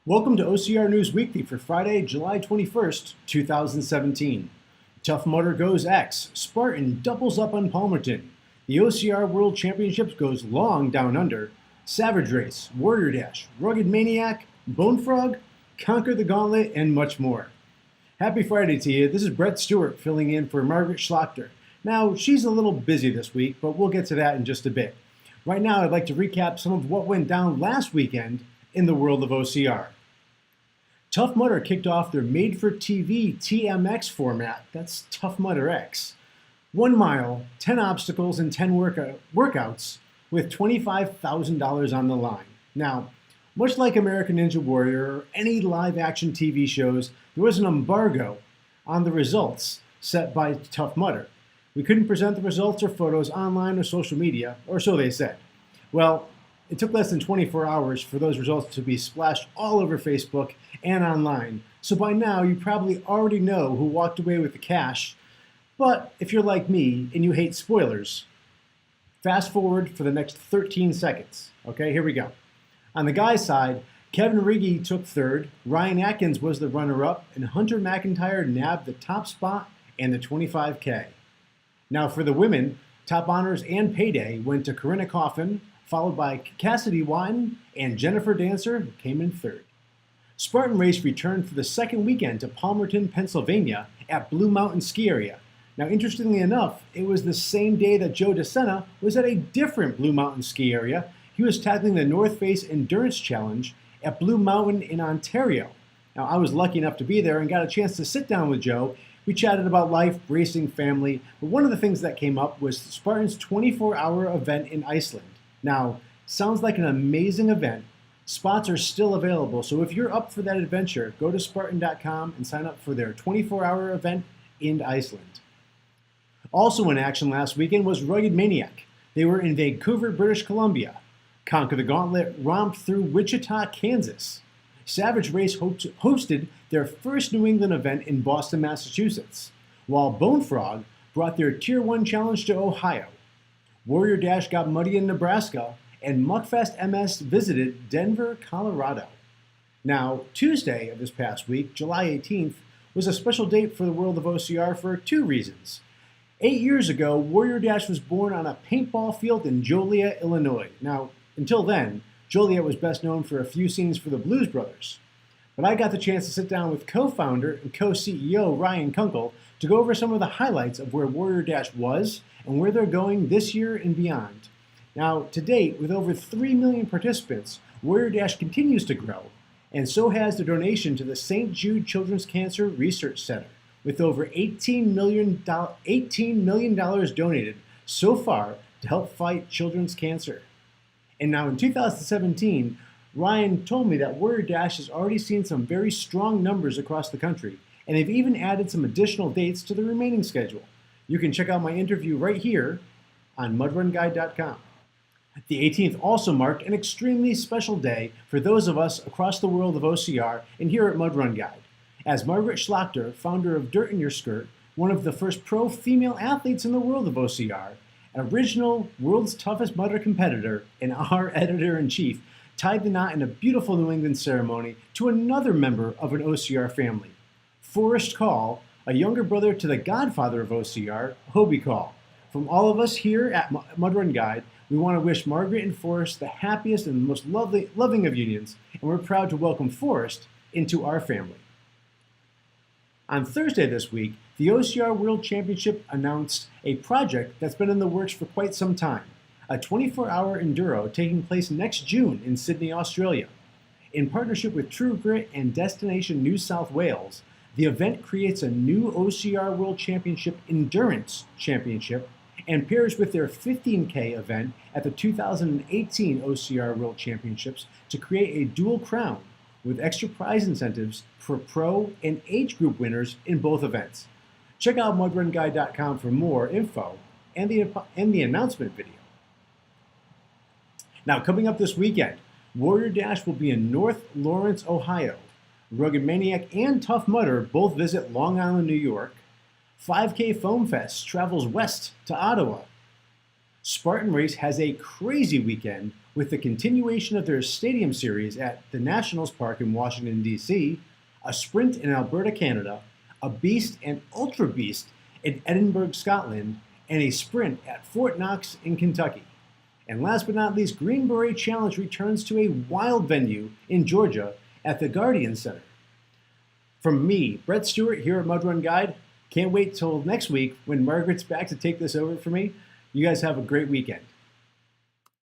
Welcome to OCR News Weekly for Friday, July 21st, 2017. Tough Mudder goes X. Spartan doubles up on Palmerton. The OCR World Championship goes long down under. Savage Race, Warrior Dash, Rugged Maniac, Bone Frog, Conquer the Gauntlet, and much more. Happy Friday to you. This is Brett Stewart filling in for Margaret Slaughter. Now, she's a little busy this week, but we'll get to that in just a bit. Right now, I'd like to recap some of what went down last weekend in the world of OCR. Tough Mudder kicked off their made-for-TV TMX format, that's Tough Mudder X. 1 mile, 10 obstacles, and 10 workouts with $25,000 on the line. Now, much like American Ninja Warrior or any live-action TV shows, there was an embargo on the results set by Tough Mudder. We couldn't present the results or photos online or social media, or so they said. Well, it took less than 24 hours for those results to be splashed all over Facebook and online. So by now, you probably already know who walked away with the cash. But if you're like me and you hate spoilers, fast forward for the next 13 seconds. Okay, here we go. On the guys' side, Kevin Riggy took third, Ryan Atkins was the runner-up, and Hunter McIntyre nabbed the top spot and the 25K. Now for the women, top honors and payday went to Corinna Coffin, followed by Cassidy Watton and Jennifer Dancer, who came in third. Spartan Race returned for the second weekend to Palmerton, Pennsylvania at Blue Mountain Ski Area. Now, interestingly enough, it was the same day that Joe DeSena was at a different Blue Mountain Ski Area. He was tackling the North Face Endurance Challenge at Blue Mountain in Ontario. Now, I was lucky enough to be there and got a chance to sit down with Joe. We chatted about life, racing, family, but one of the things that came up was Spartan's 24-hour event in Iceland. Now, sounds like an amazing event. Spots are still available, so if you're up for that adventure, go to Spartan.com and sign up for their 24-hour event in Iceland. Also in action last weekend was Rugged Maniac. They were in Vancouver, British Columbia. Conquer the Gauntlet romped through Wichita, Kansas. Savage Race hosted their first New England event in Boston, Massachusetts, while Bone Frog brought their Tier 1 challenge to Ohio. Warrior Dash got muddy in Nebraska, and Muckfest MS visited Denver, Colorado. Now, Tuesday of this past week, July 18th, was a special date for the world of OCR for 2 reasons. 8 years ago, Warrior Dash was born on a paintball field in Joliet, Illinois. Now, until then, Joliet was best known for a few scenes for the Blues Brothers. But I got the chance to sit down with co-founder and co-CEO Ryan Kunkel to go over some of the highlights of where Warrior Dash was and where they're going this year and beyond. Now, to date, with over 3 million participants, Warrior Dash continues to grow, and so has the donation to the St. Jude Children's Cancer Research Center, with over $18 million donated so far to help fight children's cancer. And now in 2017, Ryan told me that Warrior Dash has already seen some very strong numbers across the country, and they've even added some additional dates to the remaining schedule. You can check out my interview right here on mudrunguide.com. The 18th also marked an extremely special day for those of us across the world of OCR and here at Mud Run Guide, as Margaret Slaughter, founder of Dirt in Your Skirt, one of the first pro female athletes in the world of OCR, an original World's Toughest Mudder competitor, and our editor-in-chief, tied the knot in a beautiful New England ceremony to another member of an OCR family, Forrest Call, a younger brother to the godfather of OCR, Hobie Call. From all of us here at Mud Run Guide, we want to wish Margaret and Forrest the happiest and most loving of unions, and we're proud to welcome Forrest into our family. On Thursday this week, the OCR World Championship announced a project that's been in the works for quite some time, a 24-hour enduro taking place next June in Sydney, Australia. In partnership with True Grit and Destination New South Wales, the event creates a new OCR World Championship Endurance Championship and pairs with their 15K event at the 2018 OCR World Championships to create a dual crown with extra prize incentives for pro and age group winners in both events. Check out mudrunguide.com for more info and the announcement video. Now, coming up this weekend, Warrior Dash will be in North Lawrence, Ohio. Rugged Maniac and Tough Mudder both visit Long Island, New York. 5K Foam Fest travels west to Ottawa. Spartan Race has a crazy weekend with the continuation of their stadium series at the Nationals Park in Washington, D.C., a sprint in Alberta, Canada, a beast and ultra beast in Edinburgh, Scotland, and a sprint at Fort Knox in Kentucky. And last but not least, Green Beret Challenge returns to a wild venue in Georgia at the Guardian Center. From me, Brett Stewart here at Mud Run Guide, can't wait till next week when Margaret's back to take this over for me. You guys have a great weekend.